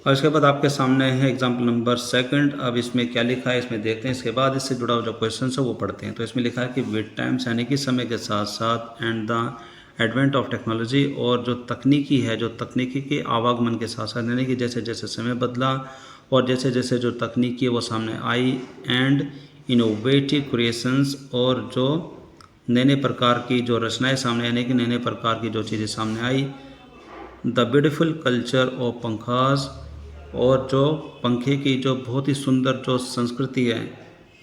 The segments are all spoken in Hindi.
और इसके बाद आपके सामने है एग्जाम्पल नंबर सेकंड। अब इसमें क्या लिखा है इसमें देखते हैं, इसके बाद इससे जुड़ा हुआ जो क्वेश्चन है वो पढ़ते हैं। तो इसमें लिखा है कि विद टाइम्स यानी कि समय के साथ साथ and the advent of technology, और जो तकनीकी है, जो तकनीकी के आवागमन के साथ साथ यानी कि जैसे जैसे समय बदला और जैसे जैसे जो तकनीकी है वो सामने आई, एंड इनोवेटिव क्रिएशंस, और जो नए नए प्रकार की जो रचनाएं सामने यानी कि नए नए प्रकार की जो चीज़ें सामने आई, द ब्यूटीफुल कल्चर ऑफ पंखास, और जो पंखे की जो बहुत ही सुंदर जो संस्कृति है,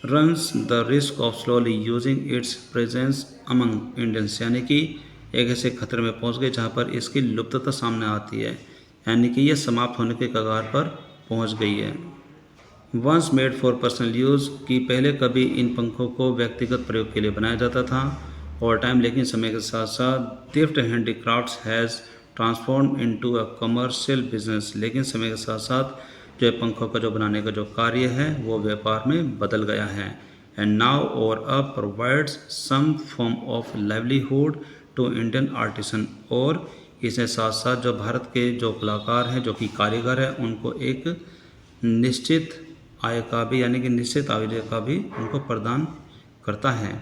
runs the risk of slowly using its presence among Indians, यानी कि एक ऐसे खतरे में पहुंच गए जहां पर इसकी लुप्तता सामने आती है, यानी कि यह समाप्त होने के कगार पर पहुंच गई है। Once made for personal use, कि पहले कभी इन पंखों को व्यक्तिगत प्रयोग के लिए बनाया जाता था, और टाइम लेकिन समय के साथ साथ gift handicrafts has transform into a commercial business, लेकिन समय के साथ साथ जो पंखों का जो बनाने का जो कार्य है वो व्यापार में बदल गया है। एंड नाउ और अब provides some form of livelihood to Indian artisan, और इसके साथ साथ जो भारत के जो कलाकार हैं, जो कि कारीगर हैं, उनको एक निश्चित आय का भी यानी कि निश्चित आय का भी उनको प्रदान करता है।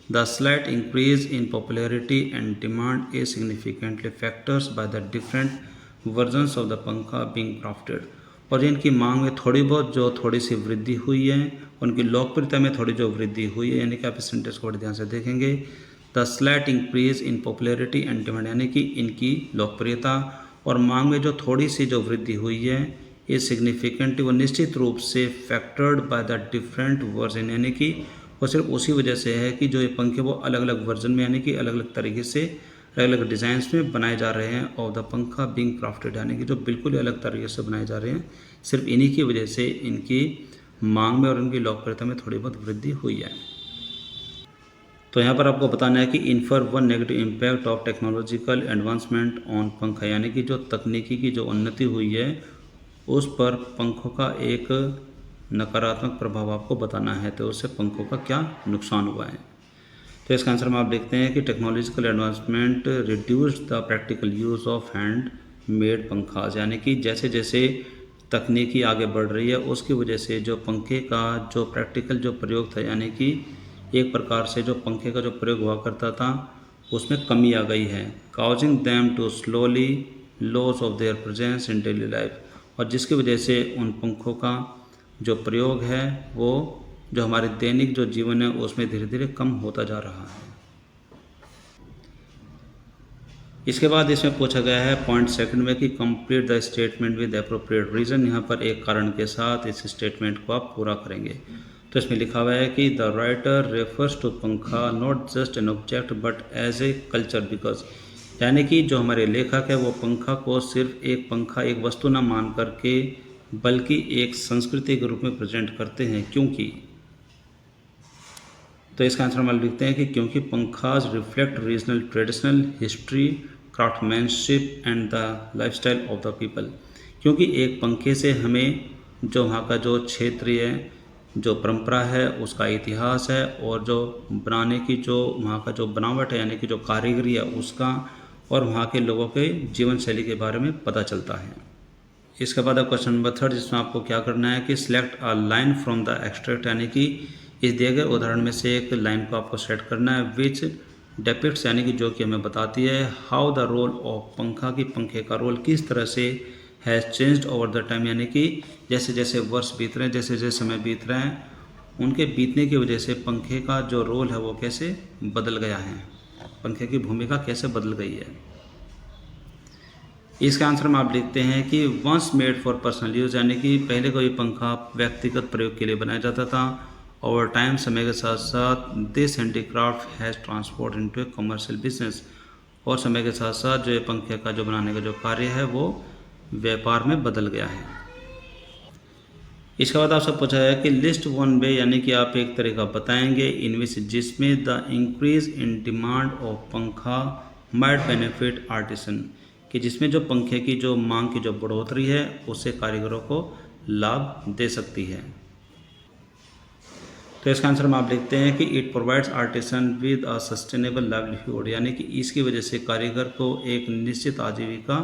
The slight increase in popularity and demand is significantly factors by the different versions of the पंखा being crafted, और इनकी मांग में थोड़ी बहुत जो थोड़ी सी वृद्धि हुई है, उनकी लोकप्रियता में थोड़ी जो वृद्धि हुई है, यानी कि आप इस सेंटेंस को बड़े ध्यान से देखेंगे। The slight increase in popularity and demand, यानी कि इनकी लोकप्रियता और मांग में जो थोड़ी सी जो वृद्धि हुई है, ये सिग्निफिकेंटली वो निश्चित रूप से factored by the different version, यानी कि वो सिर्फ उसी वजह से है कि जो ये पंखे वो अलग अलग वर्जन में यानी कि अलग अलग तरीके से अलग अलग डिज़ाइंस में बनाए जा रहे हैं, और द पंखा बिंग क्राफ्टेड, यानी कि जो बिल्कुल ही अलग तरीके से बनाए जा रहे हैं, सिर्फ इन्हीं की वजह से इनकी मांग में और इनकी लोकप्रियता में थोड़ी बहुत वृद्धि हुई है। तो यहाँ पर आपको बताना है कि infer one negative impact of technological advancement on पंखा, यानी कि जो तकनीकी की जो उन्नति हुई है उस पर पंखों का एक नकारात्मक प्रभाव आपको बताना है। तो उससे पंखों का क्या नुकसान हुआ है। तो इसका आंसर में आप देखते हैं कि technological advancement reduced the practical use of hand made pankhas, यानी कि जैसे जैसे तकनीकी आगे बढ़ रही है उसकी वजह से जो पंखे का जो प्रैक्टिकल जो प्रयोग था, यानी कि एक प्रकार से जो पंखे का जो प्रयोग हुआ करता था उसमें कमी आ गई है। Causing them to slowly loss of their presence in daily life, और जिसकी वजह से उन पंखों का जो प्रयोग है वो जो हमारे दैनिक जो जीवन है उसमें धीरे धीरे कम होता जा रहा है। इसके बाद इसमें पूछा गया है पॉइंट सेकंड में कि complete the statement with appropriate reason, यहाँ पर एक कारण के साथ इस स्टेटमेंट को आप पूरा करेंगे। तो इसमें लिखा हुआ है कि the writer refers to pankha not just an object but as a culture, because, यानी कि जो हमारे लेखक है वो पंखा को सिर्फ एक पंखा एक वस्तु न मान करके बल्कि एक संस्कृति के रूप में प्रेजेंट करते हैं। क्योंकि, तो इसका आंसर हम लिखते हैं कि क्योंकि pankhas reflect regional traditional history craftsmanship and the lifestyle of the people, क्योंकि एक पंखे से हमें जो वहाँ का जो क्षेत्रीय जो परंपरा है उसका इतिहास है, और जो बनाने की जो वहाँ का जो बनावट है यानी कि जो कारीगरी है उसका, और वहाँ के लोगों के जीवन शैली के बारे में पता चलता है। इसके बाद अब क्वेश्चन नंबर थर्ड, जिसमें आपको क्या करना है कि select a line from the extract, यानी कि इस दिए गए उदाहरण में से एक लाइन को आपको सेलेक्ट करना है विच डेपिक्ट्स, यानी कि जो कि हमें बताती है हाउ द रोल ऑफ पंखा, की पंखे का रोल किस तरह से has changed over the time, यानी कि जैसे जैसे वर्ष बीत रहे हैं, जैसे जैसे समय बीत रहे हैं, उनके बीतने की वजह से पंखे का जो रोल है वो कैसे बदल गया है, पंखे की भूमिका कैसे बदल गई है। इसका आंसर में आप लिखते हैं कि once made for personal use, यानी कि पहले कोई पंखा व्यक्तिगत प्रयोग के लिए बनाया जाता था, ओवर टाइम समय के साथ साथ this handicraft has transport into A commercial business, और समय के साथ साथ जो ये पंखे का जो बनाने का जो कार्य है वो व्यापार में बदल गया है। इसके बाद आपसे पूछा है कि लिस्ट वन वे, यानी कि आप एक तरीका बताएंगे इन विच जिसमें the increase in demand of पंखा माइट बेनिफिट आर्टिसन, कि जिसमें जो पंखे की जो मांग की जो बढ़ोतरी है उससे कारीगरों को लाभ दे सकती है। तो इसका आंसर में आप लिखते हैं कि it provides artisan with a sustainable livelihood, यानी कि इसकी वजह से कारीगर को एक निश्चित आजीविका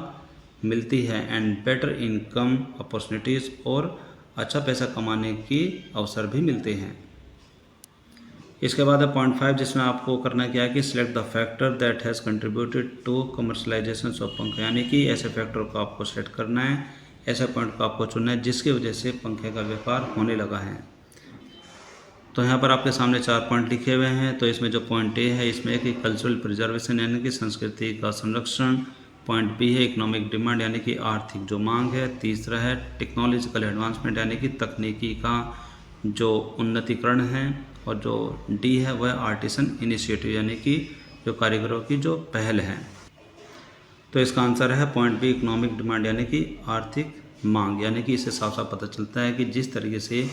मिलती है एंड बेटर इनकम अपॉर्चुनिटीज़, और अच्छा पैसा कमाने की अवसर भी मिलते हैं। इसके बाद है पॉइंट 5, जिसमें आपको करना क्या है कि select the factor that has contributed to commercialisation of पंखे, यानी कि ऐसे फैक्टर को आपको सेलेक्ट करना है, ऐसे पॉइंट को आपको चुनना है जिसकी वजह से पंखे का व्यापार होने लगा है। तो यहाँ पर आपके सामने 4 पॉइंट लिखे हुए हैं। तो इसमें जो पॉइंट ए है, इसमें है कि कल्चरल प्रिजर्वेशन यानी कि संस्कृति का संरक्षण। पॉइंट बी है इकोनॉमिक डिमांड यानी कि आर्थिक जो मांग है। तीसरा है टेक्नोलॉजिकल एडवांसमेंट यानी कि तकनीकी का जो उन्नतीकरण है। और जो डी है वह आर्टिसन इनिशिएटिव यानी कि जो कारीगरों की जो पहल है। तो इसका आंसर है पॉइंट बी इकोनॉमिक डिमांड यानी कि आर्थिक मांग, यानी कि इससे साफ साफ पता चलता है कि जिस तरीके से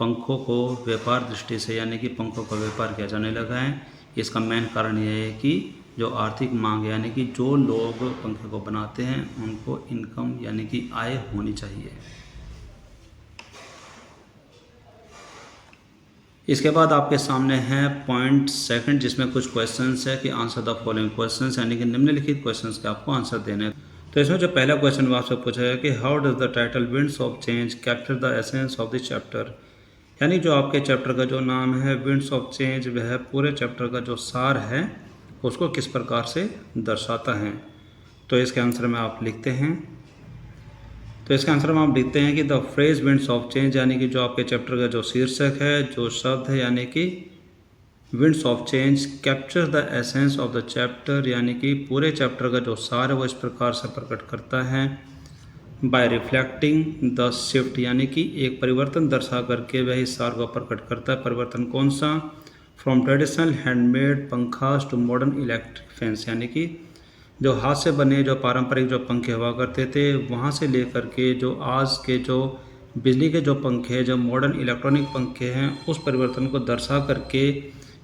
पंखों को व्यापार दृष्टि से यानी कि पंखों का व्यापार किया जाने लगा है, इसका मेन कारण यह है कि जो आर्थिक मांग यानी कि जो लोग पंखे को बनाते हैं उनको इनकम यानी कि आय होनी चाहिए। इसके बाद आपके सामने है पॉइंट सेकंड, जिसमें कुछ क्वेश्चंस है कि आंसर द फॉलोइंग क्वेश्चंस, यानी कि निम्नलिखित क्वेश्चंस के आपको आंसर देने हैं। तो इसमें जो पहला क्वेश्चन आपसे पूछा है कि how does the title winds of change capture the essence of this chapter, यानी जो आपके चैप्टर का जो नाम है विंड्स ऑफ चेंज, वह पूरे चैप्टर का जो सार है उसको किस प्रकार से दर्शाता है। तो इसके आंसर में आप लिखते हैं, तो इसके आंसर में आप लिखते हैं कि the phrase winds of change, यानी कि जो आपके चैप्टर का जो शीर्षक है, जो शब्द है यानी कि winds of change capture the essence of the chapter, यानी कि पूरे चैप्टर का जो सार है वो इस प्रकार से प्रकट करता है बाय रिफ्लेक्टिंग द शिफ्ट, यानी कि एक परिवर्तन दर्शा करके वह इस सार को प्रकट करता है। परिवर्तन कौन सा? From traditional handmade pankhas to modern electric fans, यानी कि जो हाथ से बने जो पारंपरिक जो पंखे हुआ करते थे वहाँ से लेकर के जो आज के जो बिजली के जो पंखे जो मॉडर्न इलेक्ट्रॉनिक पंखे हैं, उस परिवर्तन को दर्शा करके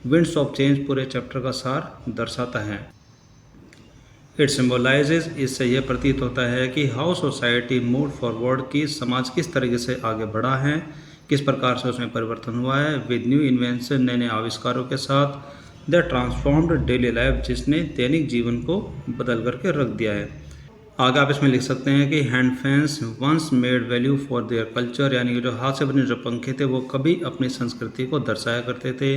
विंड्स ऑफ चेंज पूरे चैप्टर का सार दर्शाता है। इट सिम्बोलाइजेज, इससे यह प्रतीत होता है कि हाउ सोसाइटी मूव फॉरवर्ड, की समाज किस तरीके से आगे बढ़ा है, किस प्रकार से उसमें परिवर्तन हुआ है विद न्यू इन्वेंशन, नए नए आविष्कारों के साथ, द ट्रांसफॉर्म्ड डेली लाइफ, जिसने दैनिक जीवन को बदल करके रख दिया है। आगे आप इसमें लिख सकते हैं कि hand fans once made value for their culture, यानी कि जो हाथ से बने जो पंखे थे वो कभी अपनी संस्कृति को दर्शाया करते थे।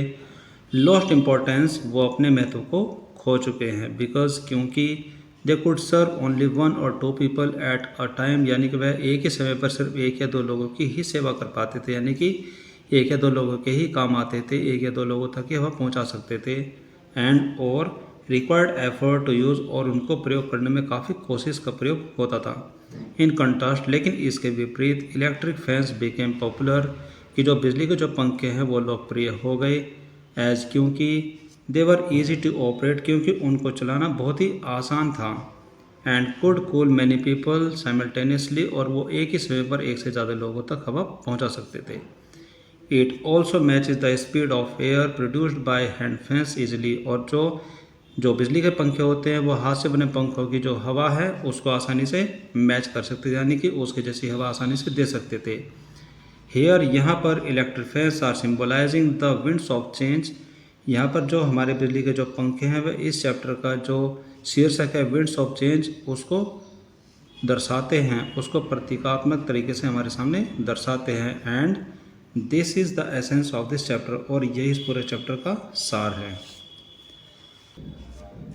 लॉस्ट इम्पोर्टेंस, वो अपने महत्व को खो चुके हैं। बिकॉज, क्योंकि they could serve only 1 or 2 people at a time, यानी कि वह एक ही समय पर सिर्फ 1 या 2 लोगों की ही सेवा कर पाते थे, यानी कि 1 या 2 लोगों के ही काम आते थे, 1 या 2 लोगों तक ही वह पहुंचा सकते थे। एंड और रिक्वायर्ड एफर्ट टू यूज़, और उनको प्रयोग करने में काफ़ी कोशिश का प्रयोग होता था। इन कंट्रास्ट, लेकिन इसके विपरीत इलेक्ट्रिक फैंस बिकेम पॉपुलर, कि जो बिजली के जो पंखे हैं वो लोकप्रिय हो गए। एज, क्योंकि देवर ईजी टू ऑपरेट, क्योंकि उनको चलाना बहुत ही आसान था। And could cool many people simultaneously, और वो एक ही समय पर एक से ज़्यादा लोगों तक हवा पहुंचा सकते थे। It also matches the speed of air produced by hand fans easily, और जो बिजली के पंखे होते हैं वो हाथ से बने पंखों की जो हवा है उसको आसानी से मैच कर सकते थे, यानी कि उसके जैसी हवा आसानी से दे सकते थे। हेयर, यहाँ पर electric fans are symbolizing the winds of change, यहाँ पर जो हमारे बिजली के जो पंखे हैं वह इस चैप्टर का जो शीर्षक है विंड्स ऑफ चेंज उसको दर्शाते हैं, उसको प्रतीकात्मक तरीके से हमारे सामने दर्शाते हैं। And this is the essence of this chapter, और यही इस पूरे चैप्टर का सार है।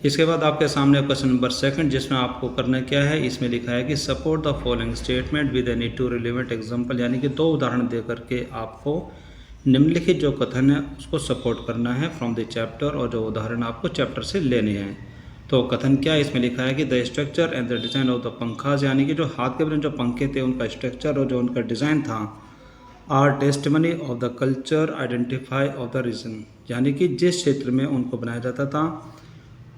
इसके बाद आपके सामने क्वेश्चन नंबर 2, जिसमें आपको करना क्या है, इसमें लिखा है कि support the following statement with any 2 relevant example, यानी कि 2 उदाहरण दे करके आपको निम्नलिखित जो कथन है उसको सपोर्ट करना है फ्रॉम द चैप्टर, और जो उदाहरण आपको चैप्टर से लेने हैं। तो कथन क्या है, इसमें लिखा है कि the structure and the design of the pankhas, यानी कि जो हाथ के बने जो पंखे थे उनका स्ट्रक्चर और जो उनका डिज़ाइन था, are testimony of the culture identify of the region, यानी कि जिस क्षेत्र में उनको बनाया जाता था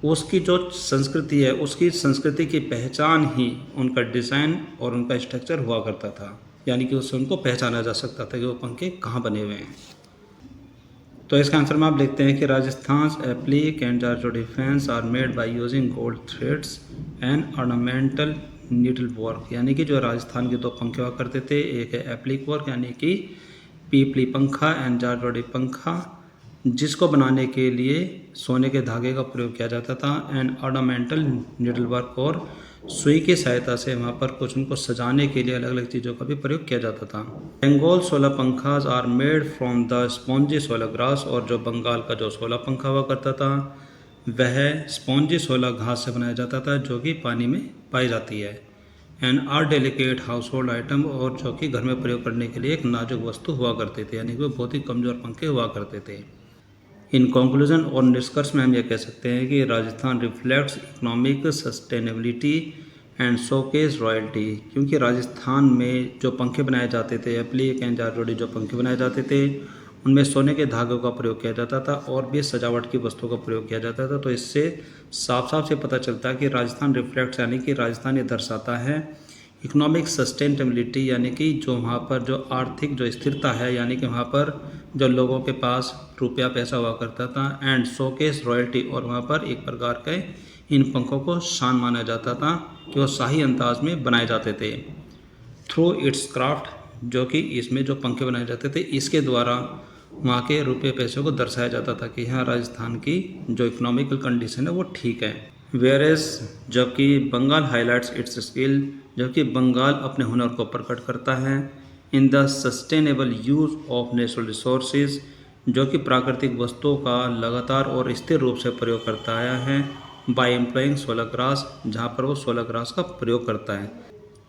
उसकी जो संस्कृति है उसकी संस्कृति की पहचान ही उनका डिज़ाइन और उनका स्ट्रक्चर हुआ करता था, यानी कि उससे उनको पहचाना जा सकता था कि वो पंखे कहाँ बने हुए हैं। तो इसका आंसर में आप लिखते हैं कि Rajasthan applique and zardozi fans are made by using gold threads and ornamental needle work, यानी कि जो राजस्थान के 2 पंखे हुआ करते थे, एक है एप्लिक वर्क यानी कि पीपली पंखा एंड जारजोड़ी पंखा, जिसको बनाने के लिए सोने के धागे का प्रयोग किया जाता था, एंड ऑर्नामेंटल नीडल वर्क, और सुई की सहायता से वहाँ पर कुछ उनको सजाने के लिए अलग अलग चीज़ों का भी प्रयोग किया जाता था। Bengal solar pankhas are made from the spongy solar grass, और जो बंगाल का जो सोलर पंखा हुआ करता था वह स्पॉन्जी सोलर घास से बनाया जाता था जो कि पानी में पाई जाती है। And are delicate household item, और जो कि घर में प्रयोग करने के लिए एक नाजुक वस्तु हुआ करते थे, यानी कि वो बहुत ही कमज़ोर पंखे हुआ करते थे। इन कंक्लूजन और निष्कर्ष में हम ये कह सकते हैं कि Rajasthan reflects economic sustainability and showcase royalty, क्योंकि राजस्थान में जो पंखे बनाए जाते थे, एप्लीक एंड जारजोड़ी जो पंखे बनाए जाते थे, उनमें सोने के धागों का प्रयोग किया जाता था और भी सजावट की वस्तुओं का प्रयोग किया जाता था। तो इससे साफ साफ से पता चलता है कि राजस्थान रिफ्लेक्ट्स यानी कि राजस्थान ये दर्शाता है इकोनॉमिक सस्टेनेबिलिटी, यानी कि जो वहाँ पर जो आर्थिक जो स्थिरता है, यानी कि वहाँ पर जो लोगों के पास रुपया पैसा हुआ करता था, एंड शोकेस रॉयल्टी, और वहाँ पर एक प्रकार के इन पंखों को शान माना जाता था कि वो शाही अंदाज में बनाए जाते थे। थ्रू इट्स क्राफ्ट, जो कि इसमें जो पंखे बनाए जाते थे इसके द्वारा वहाँ के रुपये पैसे को दर्शाया जाता था कि यहाँ राजस्थान की जो इकोनॉमिकल कंडीशन है वो ठीक है। वेयरएज, जबकि बंगाल हाईलाइट्स इट्स स्किल, जबकि बंगाल अपने हुनर को प्रकट करता है in the sustainable use of natural resources, जो कि प्राकृतिक वस्तुओं का लगातार और स्थिर रूप से प्रयोग करता आया है बाय एम्प्लॉइंग सोलर ग्रास, जहाँ पर वो सोलर ग्रास का प्रयोग करता है।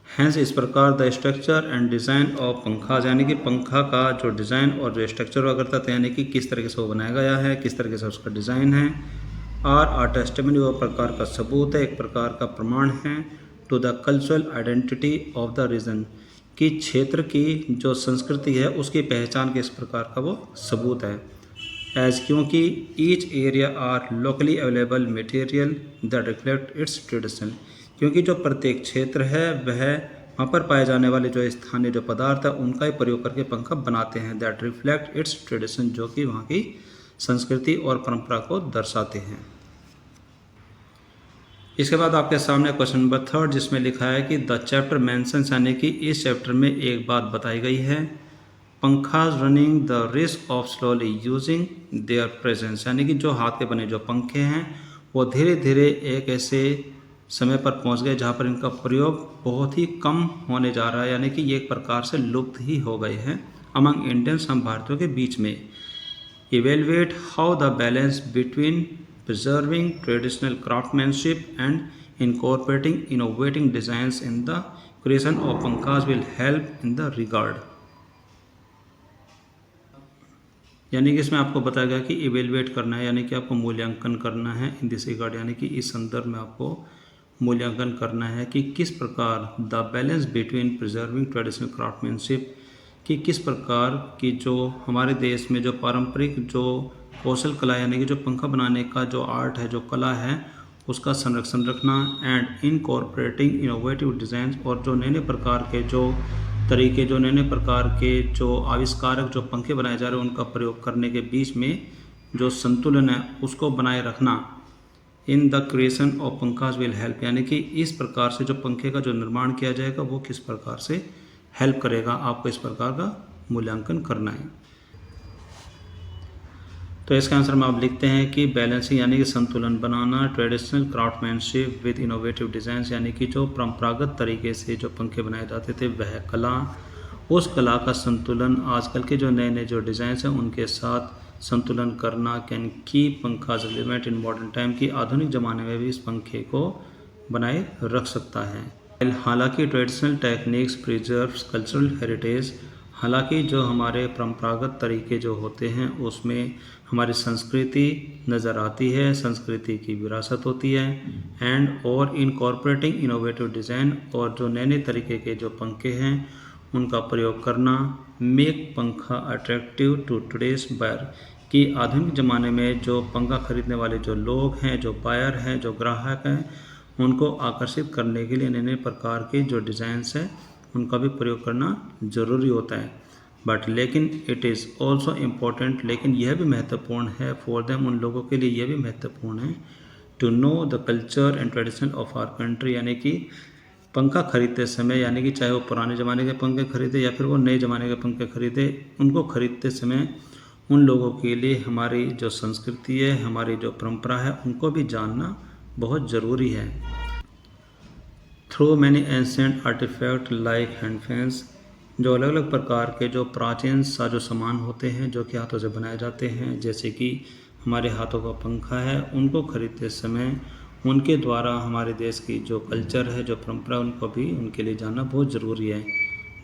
हैंस इस प्रकार the structure and design of pankhas, यानी कि पंखा का जो डिज़ाइन और जो स्ट्रक्चर हुआ करता था, यानी कि किस तरीके से वो बनाया गया है, किस तरीके से उसका डिज़ाइन है, आर टेस्टिमनी, वो प्रकार का सबूत है, एक प्रकार का प्रमाण है to the cultural identity of the region, कि क्षेत्र की जो संस्कृति है उसकी पहचान के इस प्रकार का वो सबूत है। एज, क्योंकि each area are locally available material that reflect its tradition, क्योंकि जो प्रत्येक क्षेत्र है वह वहाँ पर पाए जाने वाले जो स्थानीय जो पदार्थ है उनका ही प्रयोग करके पंखा बनाते हैं, दैट रिफ्लेक्ट इट्स ट्रेडिशन, जो कि वहाँ की संस्कृति और परंपरा को दर्शाते हैं। इसके बाद आपके सामने क्वेश्चन नंबर 3 जिसमें लिखा है कि द चैप्टर मेंशंस, यानी कि इस चैप्टर में एक बात बताई गई है, pankhas running the risk of slowly using their presence, यानी कि जो हाथ के बने जो पंखे हैं वो धीरे धीरे एक ऐसे समय पर पहुंच गए जहां पर इनका प्रयोग बहुत ही कम होने जा रहा है, यानी कि ये एक प्रकार से लुप्त ही हो गए हैं अमंग इंडियंस, हम भारतीयों के बीच में। Evaluate how the balance between preserving traditional craftsmanship and incorporating innovating designs in the creation of पंखाज will help in the regard, यानी कि इसमें आपको बताया गया कि इवेलुएट करना है, यानी कि आपको मूल्यांकन करना है इन दिस रिगार्ड, यानी कि इस संदर्भ में आपको मूल्यांकन करना है कि किस प्रकार the balance between preserving traditional craftsmanship, कि किस प्रकार की जो हमारे देश में जो पारंपरिक जो कौशल कला, यानी कि जो पंखा बनाने का जो आर्ट है, जो कला है, उसका संरक्षण रखना, एंड इनकॉर्पोरेटिंग इनोवेटिव डिज़ाइन, और जो नए नए प्रकार के जो तरीके, जो नए नए प्रकार के जो आविष्कारक जो पंखे बनाए जा रहे हैं उनका प्रयोग करने के बीच में जो संतुलन है उसको बनाए रखना in the creation of pankhas will help, यानी कि इस प्रकार से जो पंखे का जो निर्माण किया जाएगा वो किस प्रकार से हेल्प करेगा, आपको इस प्रकार का मूल्यांकन करना है। तो इसका आंसर में आप लिखते हैं कि बैलेंसिंग, यानी कि संतुलन बनाना, traditional craftsmanship with innovative designs, यानी कि जो परंपरागत तरीके से जो पंखे बनाए जाते थे वह कला, उस कला का संतुलन आजकल के जो नए नए जो डिज़ाइंस हैं उनके साथ संतुलन करना, can keep pankhas relevant in modern time, की आधुनिक ज़माने में भी इस पंखे को बनाए रख सकता है। हालांकि traditional techniques preserves cultural heritage, हालांकि जो हमारे परंपरागत तरीके जो होते हैं उसमें हमारी संस्कृति नज़र आती है, संस्कृति की विरासत होती है, एंड और इनकॉर्पोरेटिंग इनोवेटिव डिज़ाइन, और जो नए नए तरीके के जो पंखे हैं उनका प्रयोग करना, मेक पंखा अट्रैक्टिव टू टुडेज बायर, कि आधुनिक ज़माने में जो पंखा खरीदने वाले जो लोग हैं, जो बायर हैं, जो ग्राहक हैं, उनको आकर्षित करने के लिए नए नए प्रकार के जो डिज़ाइंस हैं उनका भी प्रयोग करना ज़रूरी होता है। बट लेकिन इट इज़ ऑल्सो इम्पॉर्टेंट, लेकिन यह भी महत्वपूर्ण है फॉर देम, उन लोगों के लिए यह भी महत्वपूर्ण है to know the culture and tradition of our country, यानी कि पंखा खरीदते समय, यानी कि चाहे वो पुराने ज़माने के पंखे खरीदे या फिर वो नए ज़माने के पंखे खरीदे, उनको खरीदते समय उन लोगों के लिए हमारी जो संस्कृति है, हमारी जो परंपरा है, उनको भी जानना बहुत ज़रूरी है। Through many ancient artefact like hand fans, जो अलग अलग प्रकार के जो प्राचीन साजो सामान होते हैं जो कि हाथों से बनाए जाते हैं, जैसे कि हमारे हाथों का पंखा है, उनको खरीदते समय उनके द्वारा हमारे देश की जो कल्चर है, जो परंपरा, उनको भी उनके लिए जानना बहुत ज़रूरी है।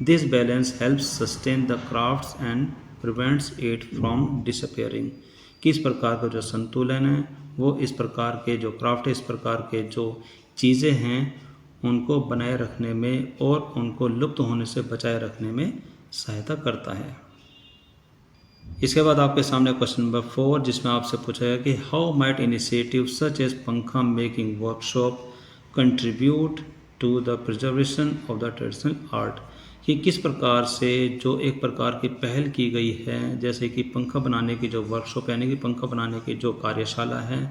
This balance helps sustain the crafts and prevents it from disappearing. किस प्रकार का जो संतुलन है वो इस प्रकार के जो क्राफ्ट है, इस प्रकार के जो चीज़ें हैं उनको बनाए रखने में और उनको लुप्त होने से बचाए रखने में सहायता करता है। इसके बाद आपके सामने क्वेश्चन नंबर 4 जिसमें आपसे पूछा गया कि how might initiative such as pankha making workshop contribute to the preservation of the traditional art, कि किस प्रकार से जो एक प्रकार की पहल की गई है, जैसे कि पंखा बनाने की जो वर्कशॉप यानी कि पंखा बनाने की जो कार्यशाला है,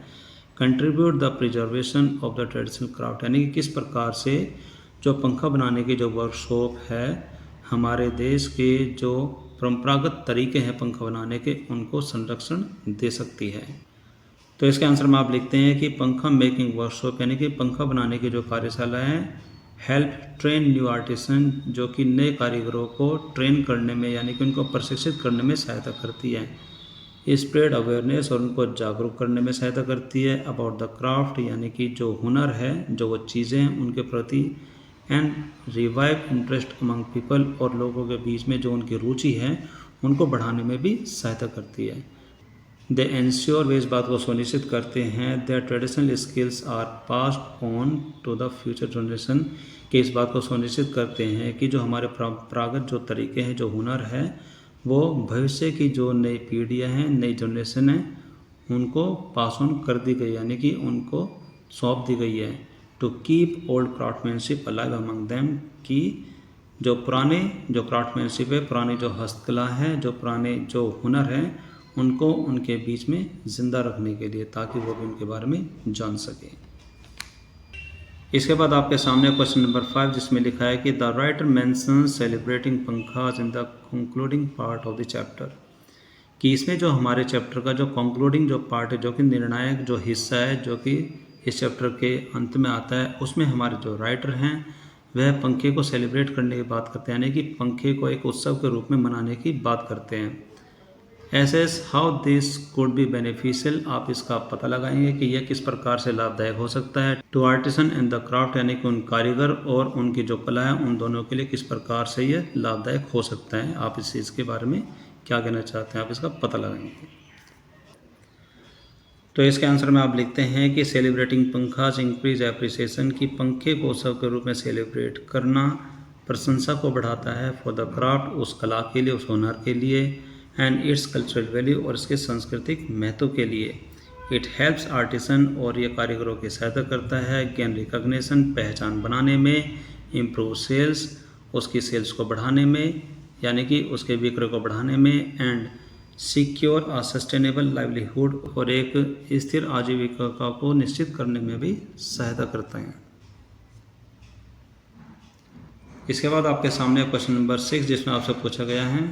contribute the preservation of the traditional craft, यानी कि किस प्रकार से जो पंखा बनाने की जो वर्कशॉप है हमारे देश के जो परंपरागत तरीके हैं पंखा बनाने के उनको संरक्षण दे सकती है। तो इसके आंसर में आप लिखते हैं कि पंखा मेकिंग वर्कशॉप यानी कि पंखा बनाने की जो कार्यशाला है हेल्प ट्रेन न्यू आर्टिसन, जो कि नए कारीगरों को ट्रेन करने में यानी कि उनको प्रशिक्षित करने में सहायता करती है। स्प्रेड अवेयरनेस, और उनको जागरूक करने में सहायता करती है अबाउट द क्राफ्ट, यानी कि जो हुनर है, जो वो चीज़ें हैं उनके प्रति, and revive interest among people, और लोगों के बीच में जो उनकी रुचि है उनको बढ़ाने में भी सहायता करती है। दे एंश्योर, वे इस बात को सुनिश्चित करते हैं that traditional skills are passed on to the future generation, कि इस बात को सुनिश्चित करते हैं कि जो हमारे परंपरागत जो तरीके हैं, जो हुनर है, वो भविष्य की जो नई पीढ़ियाँ हैं, नई जनरेशन है, उनको पास ऑन कर दी गई, यानी कि उनको सौंप दी गई है। To keep old craftsmanship alive among them, कि जो पुराने जो क्राफ्टमैनशिप है, पुरानी जो हस्तकला है, जो पुराने जो हुनर है, उनको उनके बीच में ज़िंदा रखने के लिए, ताकि वो भी उनके बारे में जान सकें। इसके बाद आपके सामने क्वेश्चन नंबर 5 जिसमें लिखा है कि the writer mentions celebrating pankhas in the concluding part of the chapter, कि इसमें जो हमारे चैप्टर का जो कंक्लूडिंग जो पार्ट है, जो कि निर्णायक जो हिस्सा है, जो कि इस चैप्टर के अंत में आता है, उसमें हमारे जो राइटर हैं वह पंखे को सेलिब्रेट करने की बात करते हैं, यानी कि पंखे को एक उत्सव के रूप में मनाने की बात करते हैं। Assess how this could be beneficial, आप इसका पता लगाएंगे कि यह किस प्रकार से लाभदायक हो सकता है to artisan and the craft, यानी कि उन कारीगर और उनकी जो कला है उन दोनों के लिए किस प्रकार से यह लाभदायक हो सकता है। आप इस चीज़ के बारे में क्या कहना चाहते हैं, आप इसका पता लगाएंगे। तो इसके आंसर में आप लिखते हैं कि सेलिब्रेटिंग पंखास इंक्रीज एप्रिसिएशन, की पंखे को उत्सव के रूप में सेलिब्रेट करना प्रशंसा को बढ़ाता है फॉर द क्राफ्ट, उस कला के लिए, उस हुनर के लिए, एंड इट्स कल्चरल वैल्यू, और इसके सांस्कृतिक महत्व के लिए। इट हेल्प्स आर्टिसन, और ये कारीगरों की सहायता करता है गेन रिकॉग्निशन, पहचान बनाने में, इम्प्रूव सेल्स, उसकी सेल्स को बढ़ाने में, यानी कि उसके विक्रय को बढ़ाने में, and secure a sustainable livelihood, और एक स्थिर आजीविका को निश्चित करने में भी सहायता करता है। इसके बाद आपके सामने क्वेश्चन नंबर 6 जिसमें आपसे पूछा गया है